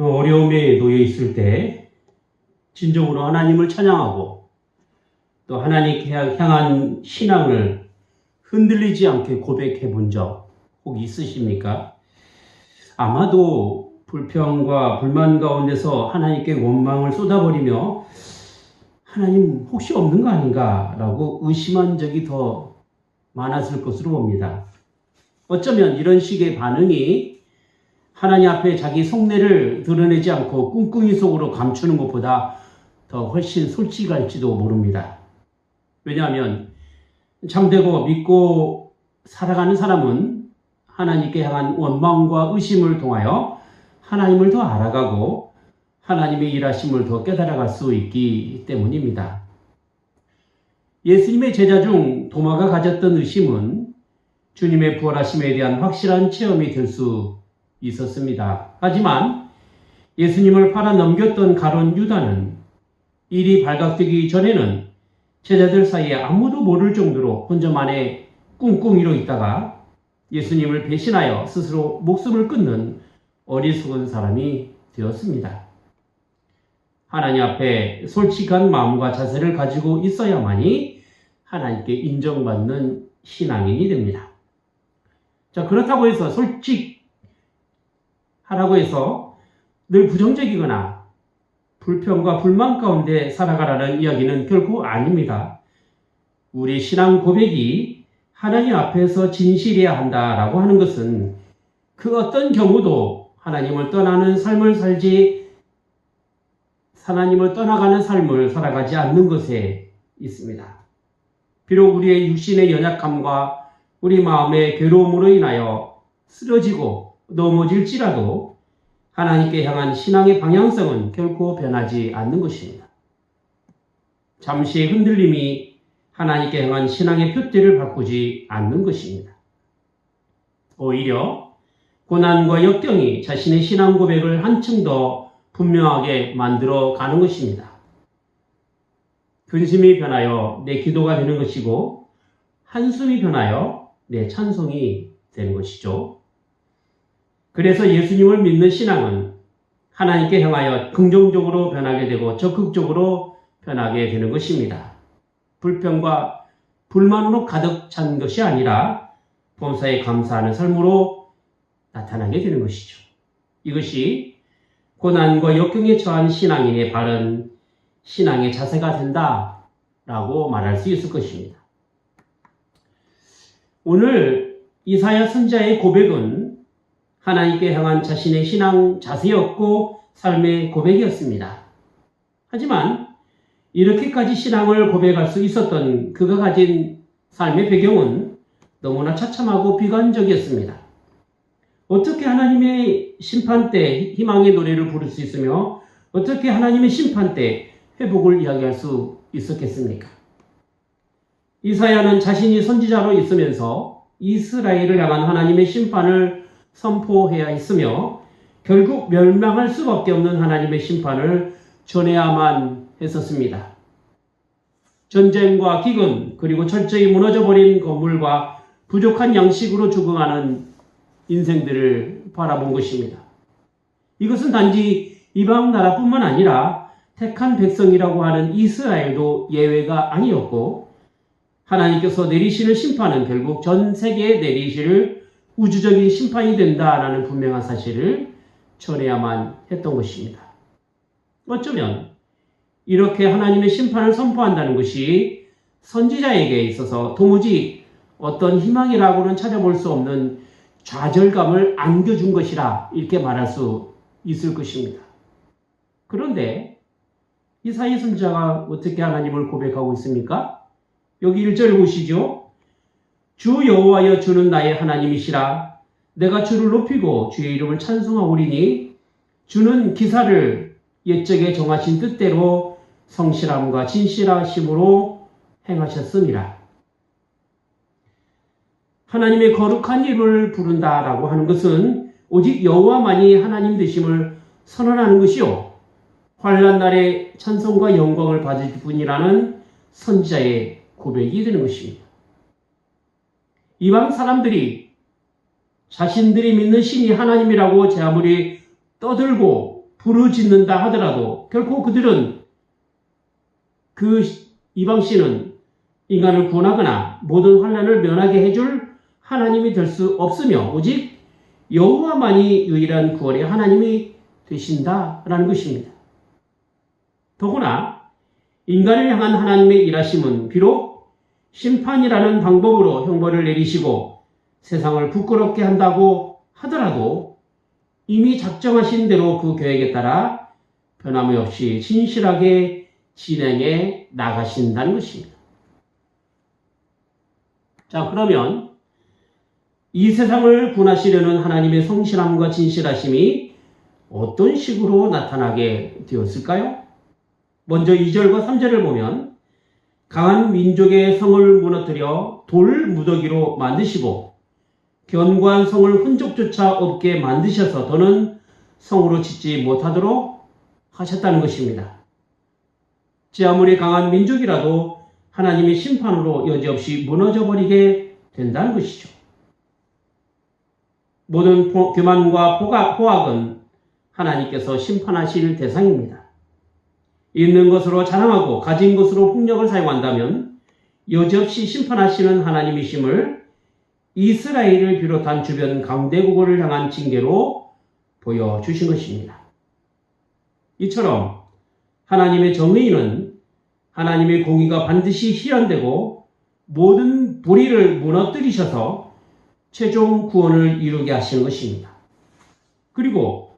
어려움에 놓여 있을 때 진정으로 하나님을 찬양하고 또 하나님께 향한 신앙을 흔들리지 않게 고백해 본 적 혹 있으십니까? 아마도 불평과 불만 가운데서 하나님께 원망을 쏟아버리며 하나님 혹시 없는 거 아닌가 라고 의심한 적이 더 많았을 것으로 봅니다. 어쩌면 이런 식의 반응이 하나님 앞에 자기 속내를 드러내지 않고 꿍꿍이 속으로 감추는 것보다 더 훨씬 솔직할지도 모릅니다. 왜냐하면 참되고 믿고 살아가는 사람은 하나님께 향한 원망과 의심을 통하여 하나님을 더 알아가고 하나님의 일하심을 더 깨달아갈 수 있기 때문입니다. 예수님의 제자 중 도마가 가졌던 의심은 주님의 부활하심에 대한 확실한 체험이 될 수 있었습니다. 하지만 예수님을 팔아 넘겼던 가룟 유다는 일이 발각되기 전에는 제자들 사이에 아무도 모를 정도로 혼자만의 꿍꿍이로 있다가 예수님을 배신하여 스스로 목숨을 끊는 어리석은 사람이 되었습니다. 하나님 앞에 솔직한 마음과 자세를 가지고 있어야만이 하나님께 인정받는 신앙인이 됩니다. 자, 그렇다고 해서 솔직하라고 해서 늘 부정적이거나 불평과 불만 가운데 살아가라는 이야기는 결코 아닙니다. 우리 신앙 고백이 하나님 앞에서 진실해야 한다라고 하는 것은 그 어떤 경우도 하나님을 떠나는 삶을 하나님을 떠나가는 삶을 살아가지 않는 것에 있습니다. 비록 우리의 육신의 연약함과 우리 마음의 괴로움으로 인하여 쓰러지고 넘어질지라도 하나님께 향한 신앙의 방향성은 결코 변하지 않는 것입니다. 잠시의 흔들림이 하나님께 향한 신앙의 표대를 바꾸지 않는 것입니다. 오히려 고난과 역경이 자신의 신앙 고백을 한층 더 분명하게 만들어 가는 것입니다. 근심이 변하여 내 기도가 되는 것이고 한숨이 변하여 내 찬송이 되는 것이죠. 그래서 예수님을 믿는 신앙은 하나님께 향하여 긍정적으로 변하게 되고 적극적으로 변하게 되는 것입니다. 불평과 불만으로 가득 찬 것이 아니라 범사에 감사하는 삶으로 나타나게 되는 것이죠. 이것이 고난과 역경에 처한 신앙인의 바른 신앙의 자세가 된다라고 말할 수 있을 것입니다. 오늘 이사야 선지자의 고백은 하나님께 향한 자신의 신앙 자세였고 삶의 고백이었습니다. 하지만 이렇게까지 신앙을 고백할 수 있었던 그가 가진 삶의 배경은 너무나 처참하고 비관적이었습니다. 어떻게 하나님의 심판 때 희망의 노래를 부를 수 있으며 어떻게 하나님의 심판 때 회복을 이야기할 수 있었겠습니까? 이사야는 자신이 선지자로 있으면서 이스라엘을 향한 하나님의 심판을 선포해야 했으며 결국 멸망할 수밖에 없는 하나님의 심판을 전해야만 했었습니다. 전쟁과 기근 그리고 철저히 무너져버린 건물과 부족한 양식으로 죽어가는 인생들을 바라본 것입니다. 이것은 단지 이방 나라뿐만 아니라 택한 백성이라고 하는 이스라엘도 예외가 아니었고 하나님께서 내리시는 심판은 결국 전 세계에 내리실 우주적인 심판이 된다라는 분명한 사실을 전해야만 했던 것입니다. 어쩌면 이렇게 하나님의 심판을 선포한다는 것이 선지자에게 있어서 도무지 어떤 희망이라고는 찾아볼 수 없는 좌절감을 안겨준 것이라 이렇게 말할 수 있을 것입니다. 그런데 이사야 선지자가 어떻게 하나님을 고백하고 있습니까? 여기 1절 보시죠. 주 여호와여 주는 나의 하나님이시라. 내가 주를 높이고 주의 이름을 찬송하오리니 주는 기사를 옛적에 정하신 뜻대로 성실함과 진실하심으로 행하셨습니다. 하나님의 거룩한 이름을 부른다라고 하는 것은 오직 여호와만이 하나님 되심을 선언하는 것이요 환난 날에 찬송과 영광을 받을 뿐이라는 선지자의 고백이 되는 것입니다. 이방 사람들이 자신들이 믿는 신이 하나님이라고 제 아무리 떠들고 부르짖는다 하더라도 결코 그들은 그 이방신은 인간을 구원하거나 모든 환난을 면하게 해줄 하나님이 될 수 없으며 오직 여호와만이 유일한 구원의 하나님이 되신다라는 것입니다. 더구나 인간을 향한 하나님의 일하심은 비록 심판이라는 방법으로 형벌을 내리시고 세상을 부끄럽게 한다고 하더라도 이미 작정하신 대로 그 계획에 따라 변함이 없이 진실하게 진행해 나가신다는 것입니다. 자, 그러면 이 세상을 구원하시려는 하나님의 성실함과 진실하심이 어떤 식으로 나타나게 되었을까요? 먼저 2절과 3절을 보면 강한 민족의 성을 무너뜨려 돌 무더기로 만드시고 견고한 성을 흔적조차 없게 만드셔서 더는 성으로 짓지 못하도록 하셨다는 것입니다. 지 아무리 강한 민족이라도 하나님의 심판으로 여지없이 무너져 버리게 된다는 것이죠. 모든 교만과 포악은 하나님께서 심판하실 대상입니다. 있는 것으로 자랑하고 가진 것으로 폭력을 사용한다면 여지없이 심판하시는 하나님이심을 이스라엘을 비롯한 주변 강대국을 향한 징계로 보여주신 것입니다. 이처럼 하나님의 정의는 하나님의 공의가 반드시 실현되고 모든 불의를 무너뜨리셔서 최종 구원을 이루게 하시는 것입니다. 그리고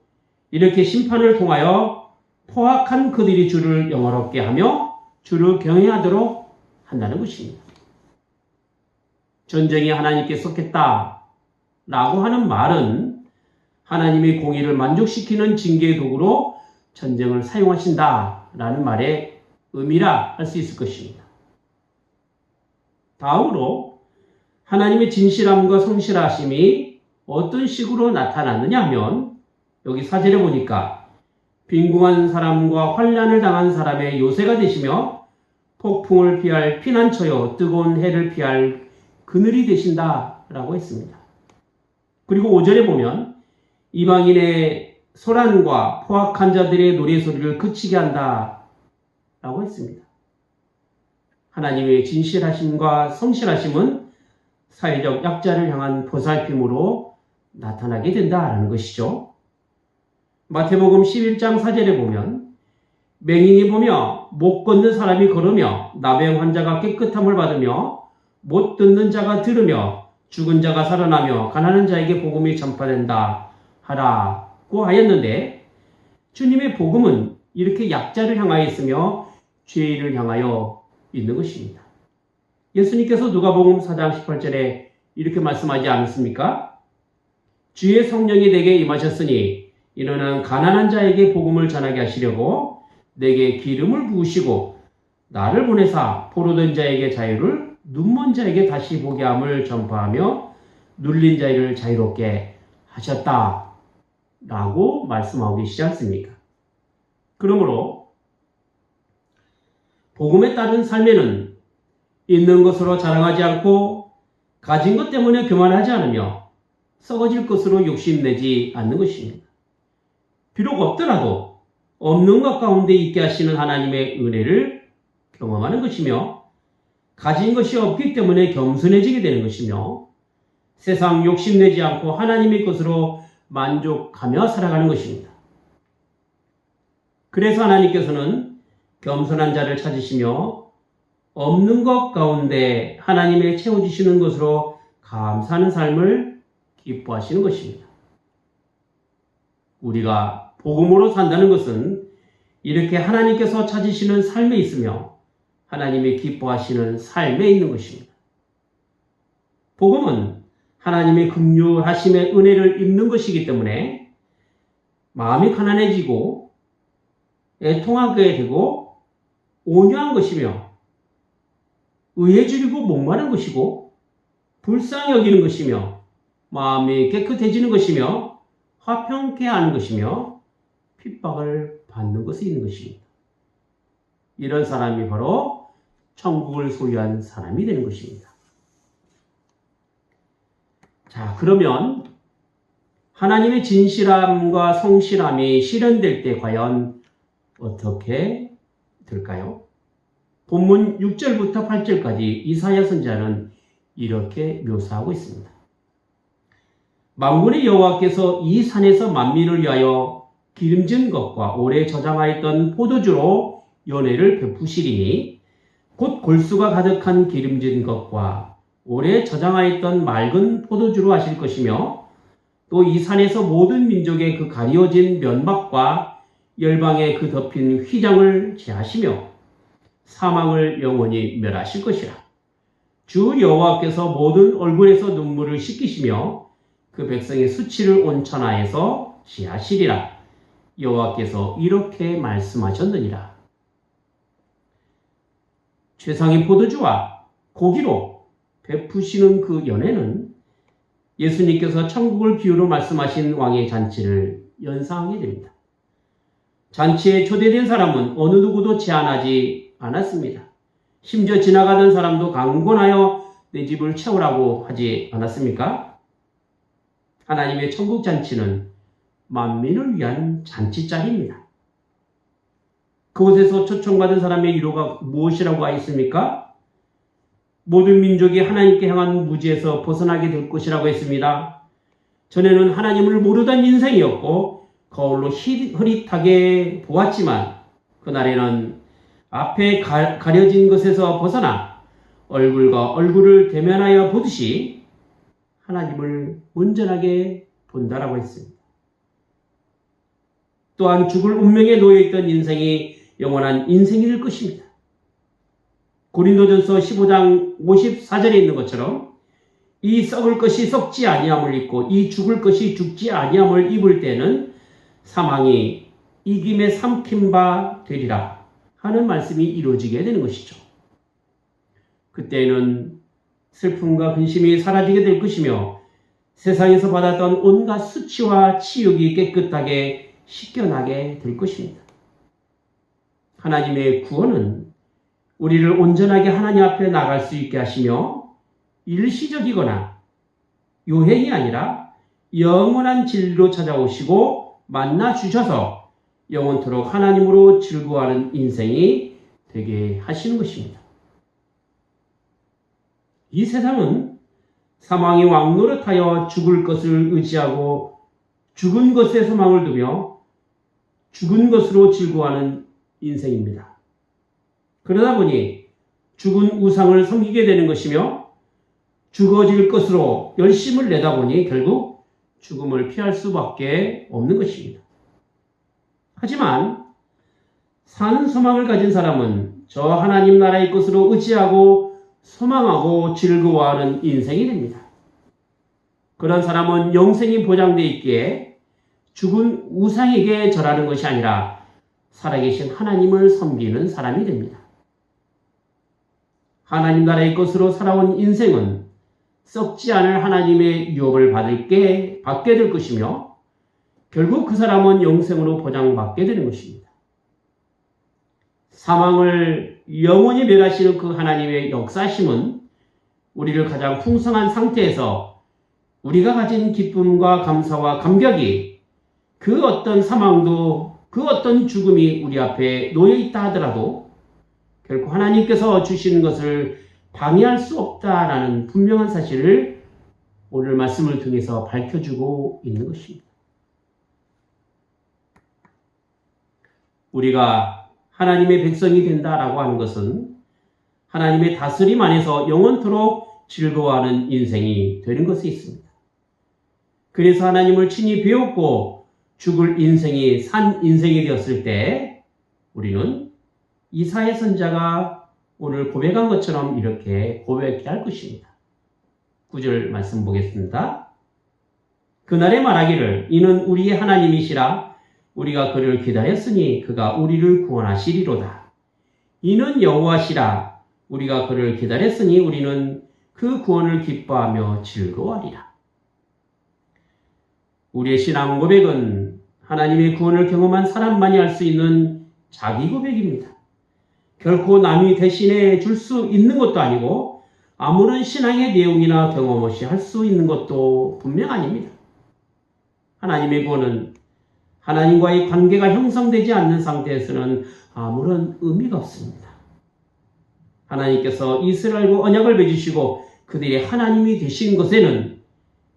이렇게 심판을 통하여 포악한 그들이 주를 영화롭게 하며 주를 경외하도록 한다는 것입니다. 전쟁이 하나님께 속했다 라고 하는 말은 하나님의 공의를 만족시키는 징계의 도구로 전쟁을 사용하신다 라는 말의 의미라 할 수 있을 것입니다. 다음으로 하나님의 진실함과 성실하심이 어떤 식으로 나타났느냐 하면 여기 4절에 보니까 빈궁한 사람과 환난을 당한 사람의 요새가 되시며 폭풍을 피할 피난처여 뜨거운 해를 피할 그늘이 되신다라고 했습니다. 그리고 5절에 보면 이방인의 소란과 포악한 자들의 노래소리를 그치게 한다라고 했습니다. 하나님의 진실하심과 성실하심은 사회적 약자를 향한 보살핌으로 나타나게 된다라는 것이죠. 마태복음 11장 4절에 보면 맹인이 보며 못 걷는 사람이 걸으며 나병 환자가 깨끗함을 받으며 못 듣는 자가 들으며 죽은 자가 살아나며 가난한 자에게 복음이 전파된다 하라고 하였는데 주님의 복음은 이렇게 약자를 향하여 있으며 죄인을 향하여 있는 것입니다. 예수님께서 누가복음 4장 18절에 이렇게 말씀하지 않습니까? 주의 성령이 내게 임하셨으니 이는 가난한 자에게 복음을 전하게 하시려고 내게 기름을 부으시고 나를 보내사 포로된 자에게 자유를 눈먼 자에게 다시 보게 함을 전파하며 눌린 자를 자유롭게 하셨다 라고 말씀하고 계시지 않습니까? 그러므로 복음에 따른 삶에는 있는 것으로 자랑하지 않고 가진 것 때문에 교만하지 않으며 썩어질 것으로 욕심내지 않는 것입니다. 비록 없더라도 없는 것 가운데 있게 하시는 하나님의 은혜를 경험하는 것이며 가진 것이 없기 때문에 겸손해지게 되는 것이며 세상 욕심내지 않고 하나님의 것으로 만족하며 살아가는 것입니다. 그래서 하나님께서는 겸손한 자를 찾으시며 없는 것 가운데 하나님의 채워주시는 것으로 감사하는 삶을 기뻐하시는 것입니다. 우리가 복음으로 산다는 것은 이렇게 하나님께서 찾으시는 삶에 있으며 하나님이 기뻐하시는 삶에 있는 것입니다. 복음은 하나님의 긍휼하심의 은혜를 입는 것이기 때문에 마음이 가난해지고 애통하게 되고 온유한 것이며 의해주리고 목마른 것이고 불쌍히 여기는 것이며 마음이 깨끗해지는 것이며 화평케 하는 것이며 핍박을 받는 것이 있는 것입니다. 이런 사람이 바로 천국을 소유한 사람이 되는 것입니다. 자, 그러면 하나님의 진실함과 성실함이 실현될 때 과연 어떻게 될까요? 본문 6절부터 8절까지 이사야 선지자는 이렇게 묘사하고 있습니다. 만군의 여호와께서 이 산에서 만민을 위하여 기름진 것과 오래 저장하였던 포도주로 연회를 베푸시리니 곧 골수가 가득한 기름진 것과 오래 저장하였던 맑은 포도주로 하실 것이며 또 이 산에서 모든 민족의 그 가리워진 면막과 열방의 그 덮인 휘장을 제하시며 사망을 영원히 멸하실 것이라. 주 여호와께서 모든 얼굴에서 눈물을 씻기시며 그 백성의 수치를 온천하에서 제하시리라. 여호와께서 이렇게 말씀하셨느니라. 최상의 포도주와 고기로 베푸시는 그 연회는 예수님께서 천국을 비유로 말씀하신 왕의 잔치를 연상하게 됩니다. 잔치에 초대된 사람은 어느 누구도 제한하지 않았습니다. 심지어 지나가던 사람도 강권하여 내 집을 채우라고 하지 않았습니까? 하나님의 천국 잔치는 만민을 위한 잔치자리입니다. 그곳에서 초청받은 사람의 위로가 무엇이라고 하였습니까? 모든 민족이 하나님께 향한 무지에서 벗어나게 될 것이라고 했습니다. 전에는 하나님을 모르던 인생이었고 거울로 흐릿하게 보았지만 그날에는 앞에 가려진 것에서 벗어나 얼굴과 얼굴을 대면하여 보듯이 하나님을 온전하게 본다라고 했습니다. 또한 죽을 운명에 놓여있던 인생이 영원한 인생이 될 것입니다. 고린도전서 15장 54절에 있는 것처럼 이 썩을 것이 썩지 아니함을 입고 이 죽을 것이 죽지 아니함을 입을 때는 사망이 이김에 삼킨 바 되리라 하는 말씀이 이루어지게 되는 것이죠. 그때는 슬픔과 근심이 사라지게 될 것이며 세상에서 받았던 온갖 수치와 치욕이 깨끗하게 씻겨나게 될 것입니다. 하나님의 구원은 우리를 온전하게 하나님 앞에 나갈 수 있게 하시며 일시적이거나 요행이 아니라 영원한 진리로 찾아오시고 만나 주셔서 영원토록 하나님으로 즐거워하는 인생이 되게 하시는 것입니다. 이 세상은 사망이 왕노릇하여 죽을 것을 의지하고 죽은 것에 소망을 두며 죽은 것으로 즐거워하는 인생입니다. 그러다 보니 죽은 우상을 섬기게 되는 것이며 죽어질 것으로 열심을 내다 보니 결국 죽음을 피할 수밖에 없는 것입니다. 하지만 산 소망을 가진 사람은 저 하나님 나라의 것으로 의지하고 소망하고 즐거워하는 인생이 됩니다. 그런 사람은 영생이 보장되어 있기에 죽은 우상에게 절하는 것이 아니라 살아계신 하나님을 섬기는 사람이 됩니다. 하나님 나라의 것으로 살아온 인생은 썩지 않을 하나님의 유업을 받게 될 것이며 결국 그 사람은 영생으로 보장받게 되는 것입니다. 사망을 영원히 멸하시는 그 하나님의 역사심은 우리를 가장 풍성한 상태에서 우리가 가진 기쁨과 감사와 감격이 그 어떤 사망도 그 어떤 죽음이 우리 앞에 놓여있다 하더라도 결코 하나님께서 주시는 것을 방해할 수 없다라는 분명한 사실을 오늘 말씀을 통해서 밝혀주고 있는 것입니다. 우리가 하나님의 백성이 된다라고 하는 것은 하나님의 다스림 안에서 영원토록 즐거워하는 인생이 되는 것이 있습니다. 그래서 하나님을 친히 배웠고 죽을 인생이 산 인생이 되었을 때 우리는 이사야 선지자가 오늘 고백한 것처럼 이렇게 고백해야 할 것입니다. 9절 말씀 보겠습니다. 그날에 말하기를 이는 우리의 하나님이시라 우리가 그를 기다렸으니 그가 우리를 구원하시리로다. 이는 여호와시라 우리가 그를 기다렸으니 우리는 그 구원을 기뻐하며 즐거워하리라. 우리의 신앙 고백은 하나님의 구원을 경험한 사람만이 할 수 있는 자기 고백입니다. 결코 남이 대신해 줄 수 있는 것도 아니고 아무런 신앙의 내용이나 경험 없이 할 수 있는 것도 분명 아닙니다. 하나님의 구원은 하나님과의 관계가 형성되지 않는 상태에서는 아무런 의미가 없습니다. 하나님께서 이스라엘과 언약을 맺으시고 그들의 하나님이 되신 것에는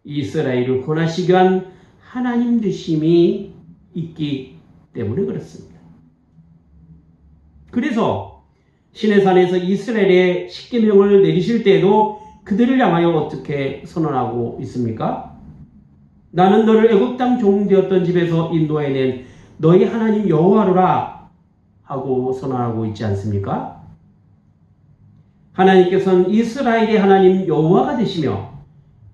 이스라엘을 구원하시기 위한 하나님 되심이 있기 때문에 그렇습니다. 그래서 시내산에서 이스라엘의 십계명을 내리실 때에도 그들을 향하여 어떻게 선언하고 있습니까? 나는 너를 애굽 땅 종 되었던 집에서 인도해낸 너희 하나님 여호와로라 하고 선언하고 있지 않습니까? 하나님께서는 이스라엘의 하나님 여호와가 되시며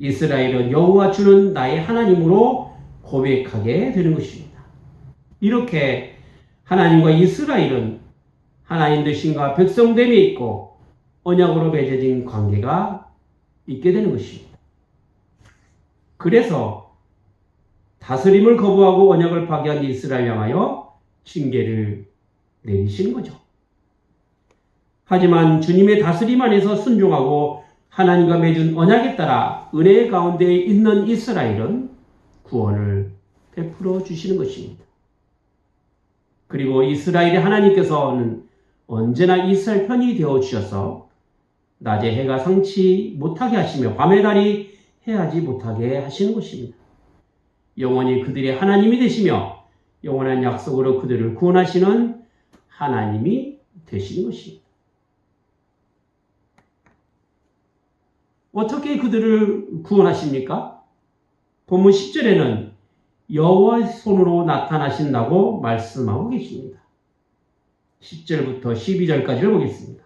이스라엘은 여호와 주는 나의 하나님으로 고백하게 되는 것입니다. 이렇게 하나님과 이스라엘은 하나님 되심과 백성됨에 있고 언약으로 맺어진 관계가 있게 되는 것입니다. 그래서 다스림을 거부하고 언약을 파괴한 이스라엘 향하여 징계를 내리시는 거죠. 하지만 주님의 다스림 안에서 순종하고 하나님과 맺은 언약에 따라 은혜 가운데 있는 이스라엘은 구원을 베풀어 주시는 것입니다. 그리고 이스라엘의 하나님께서는 언제나 이스라엘 편이 되어 주셔서 낮에 해가 상치 못하게 하시며 밤에 달이 해하지 못하게 하시는 것입니다. 영원히 그들의 하나님이 되시며 영원한 약속으로 그들을 구원하시는 하나님이 되시는 것입니다. 어떻게 그들을 구원하십니까? 본문 10절에는 여호와의 손으로 나타나신다고 말씀하고 계십니다. 10절부터 12절까지를 보겠습니다.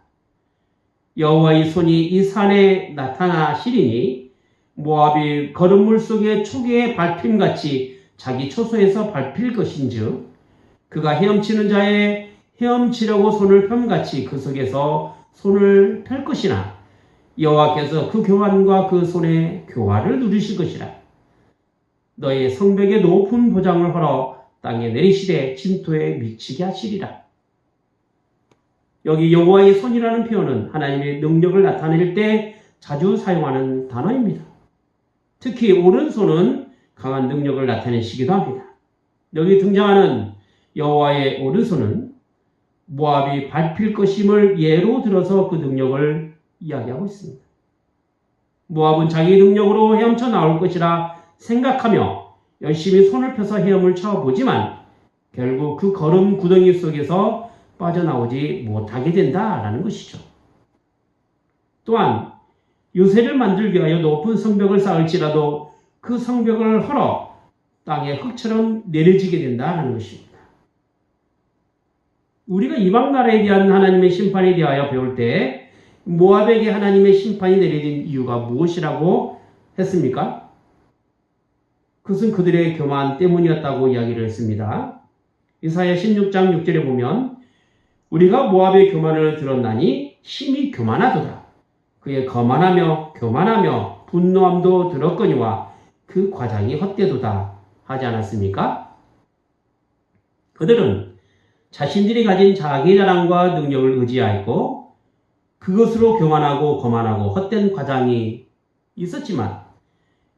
여호와의 손이 이 산에 나타나시리니 모압이 거름물 속에 초기의 밟힘같이 자기 초소에서 밟힐 것인즉 그가 헤엄치는 자의 헤엄치려고 손을 펴같이 그 속에서 손을 펼 것이나 여호와께서 그 교환과 그 손의 교화를 누리실 것이라. 너의 성벽에 높은 보장을 헐어 땅에 내리시되 진토에 미치게 하시리라. 여기 여호와의 손이라는 표현은 하나님의 능력을 나타낼 때 자주 사용하는 단어입니다. 특히 오른손은 강한 능력을 나타내시기도 합니다. 여기 등장하는 여호와의 오른손은 모압이 밟힐 것임을 예로 들어서 그 능력을 이야기하고 있습니다. 모압은 자기 능력으로 헤엄쳐 나올 것이라 생각하며 열심히 손을 펴서 헤엄을 쳐보지만 결국 그 거름 구덩이 속에서 빠져나오지 못하게 된다라는 것이죠. 또한 요새를 만들기 위하여 높은 성벽을 쌓을지라도 그 성벽을 헐어 땅에 흙처럼 내려지게 된다는 것입니다. 우리가 이방 나라에 대한 하나님의 심판에 대하여 배울 때 모압에게 하나님의 심판이 내려진 이유가 무엇이라고 했습니까? 그것은 그들의 교만 때문이었다고 이야기를 했습니다. 이사야 16장 6절에 보면 우리가 모압의 교만을 들었나니 심히 교만하도다. 그의 거만하며 교만하며 분노함도 들었거니와 그 과장이 헛되도다 하지 않았습니까? 그들은 자신들이 가진 자기 자랑과 능력을 의지하였고 그것으로 교만하고 거만하고 헛된 과장이 있었지만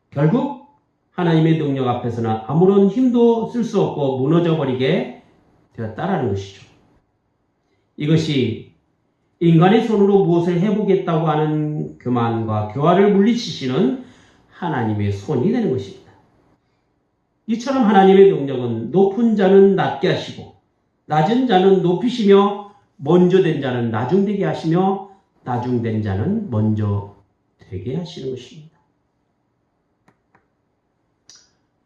결국 하나님의 능력 앞에서는 아무런 힘도 쓸 수 없고 무너져버리게 되었다라는 것이죠. 이것이 인간의 손으로 무엇을 해보겠다고 하는 교만과 교활을 물리치시는 하나님의 손이 되는 것입니다. 이처럼 하나님의 능력은 높은 자는 낮게 하시고 낮은 자는 높이시며 먼저 된 자는 나중되게 하시며 나중된 자는 먼저 되게 하시는 것입니다.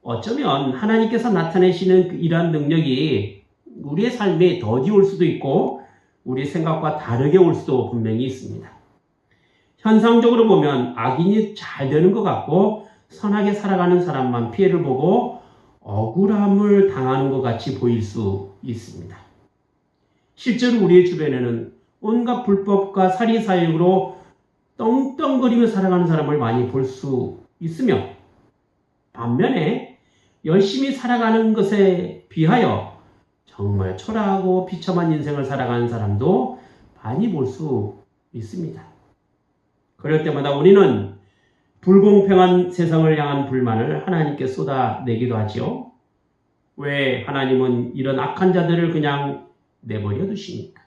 어쩌면 하나님께서 나타내시는 이러한 능력이 우리의 삶에 더디 올 수도 있고 우리 생각과 다르게 올 수도 분명히 있습니다. 현상적으로 보면 악인이 잘 되는 것 같고 선하게 살아가는 사람만 피해를 보고 억울함을 당하는 것 같이 보일 수 있습니다. 실제로 우리의 주변에는 온갖 불법과 사리사욕으로 떵떵거리며 살아가는 사람을 많이 볼 수 있으며 반면에 열심히 살아가는 것에 비하여 정말 초라하고 비참한 인생을 살아가는 사람도 많이 볼 수 있습니다. 그럴 때마다 우리는 불공평한 세상을 향한 불만을 하나님께 쏟아내기도 하지요. 왜 하나님은 이런 악한 자들을 그냥 내버려 두십니까?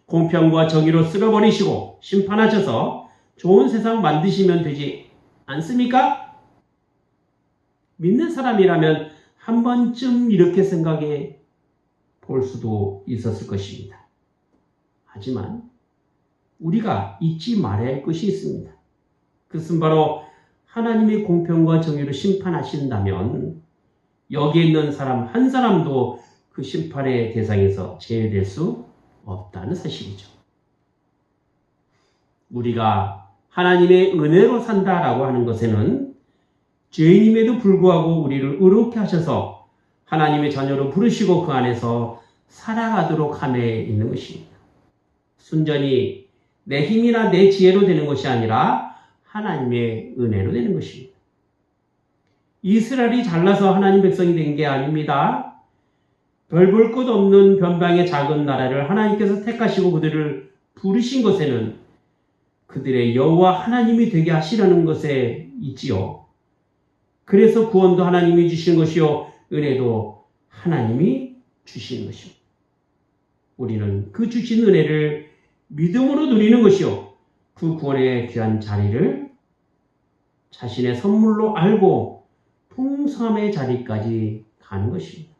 공평과 정의로 쓸어버리시고 심판하셔서 좋은 세상 만드시면 되지 않습니까? 믿는 사람이라면 한 번쯤 이렇게 생각해 볼 수도 있었을 것입니다. 하지만 우리가 잊지 말아야 할 것이 있습니다. 그것은 바로 하나님의 공평과 정의로 심판하신다면 여기에 있는 사람 한 사람도 그 심판의 대상에서 제외될 수 없다는 사실이죠. 우리가 하나님의 은혜로 산다라고 하는 것에는 죄인임에도 불구하고 우리를 의롭게 하셔서 하나님의 자녀로 부르시고 그 안에서 살아가도록 함에 있는 것입니다. 순전히 내 힘이나 내 지혜로 되는 것이 아니라 하나님의 은혜로 되는 것입니다. 이스라엘이 잘나서 하나님 백성이 된 게 아닙니다. 별 볼 것 없는 변방의 작은 나라를 하나님께서 택하시고 그들을 부르신 것에는 그들의 여호와 하나님이 되게 하시려는 것에 있지요. 그래서 구원도 하나님이 주시는 것이요 은혜도 하나님이 주시는 것입니다. 우리는 그 주신 은혜를 믿음으로 누리는 것이요 그 구원의 귀한 자리를 자신의 선물로 알고 풍성함의 자리까지 가는 것입니다.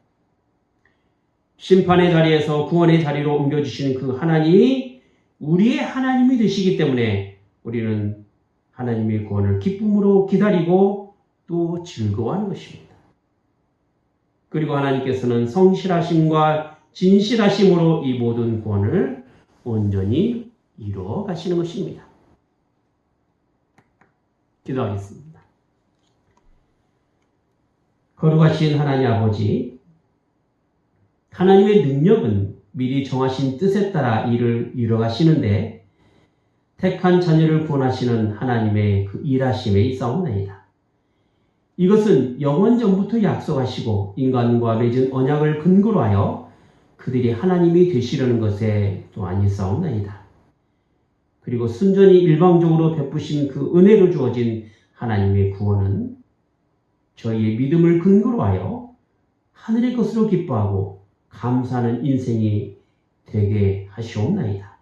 심판의 자리에서 구원의 자리로 옮겨주시는 그 하나님이 우리의 하나님이 되시기 때문에 우리는 하나님의 구원을 기쁨으로 기다리고 또 즐거워하는 것입니다. 그리고 하나님께서는 성실하심과 진실하심으로 이 모든 구원을 온전히 이루어 가시는 것입니다. 기도하겠습니다. 거룩하신 하나님 아버지, 하나님의 능력은 미리 정하신 뜻에 따라 일을 이루어가시는데 택한 자녀를 구원하시는 하나님의 그 일하심에 있사옵나이다. 이것은 영원 전부터 약속하시고 인간과 맺은 언약을 근거로 하여 그들이 하나님이 되시려는 것에 또한 있사옵나이다. 그리고 순전히 일방적으로 베푸신 그 은혜로 주어진 하나님의 구원은 저희의 믿음을 근거로 하여 하늘의 것으로 기뻐하고 감사하는 인생이 되게 하시옵나이다.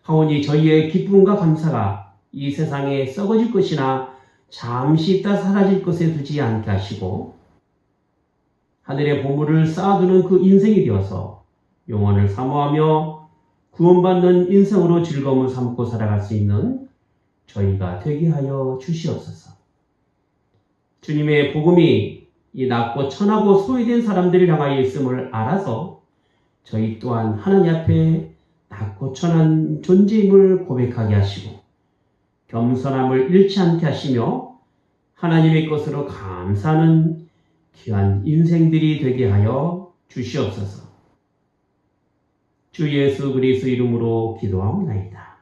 하오니 저희의 기쁨과 감사가 이 세상에 썩어질 것이나 잠시 있다 사라질 것에 두지 않게 하시고 하늘의 보물을 쌓아두는 그 인생이 되어서 영원을 사모하며 구원받는 인생으로 즐거움을 삼고 살아갈 수 있는 저희가 되게 하여 주시옵소서. 주님의 복음이 이 낮고 천하고 소외된 사람들을 향하여 있음을 알아서 저희 또한 하나님 앞에 낮고 천한 존재임을 고백하게 하시고 겸손함을 잃지 않게 하시며 하나님의 것으로 감사하는 귀한 인생들이 되게 하여 주시옵소서. 주 예수 그리스도 이름으로 기도하옵나이다.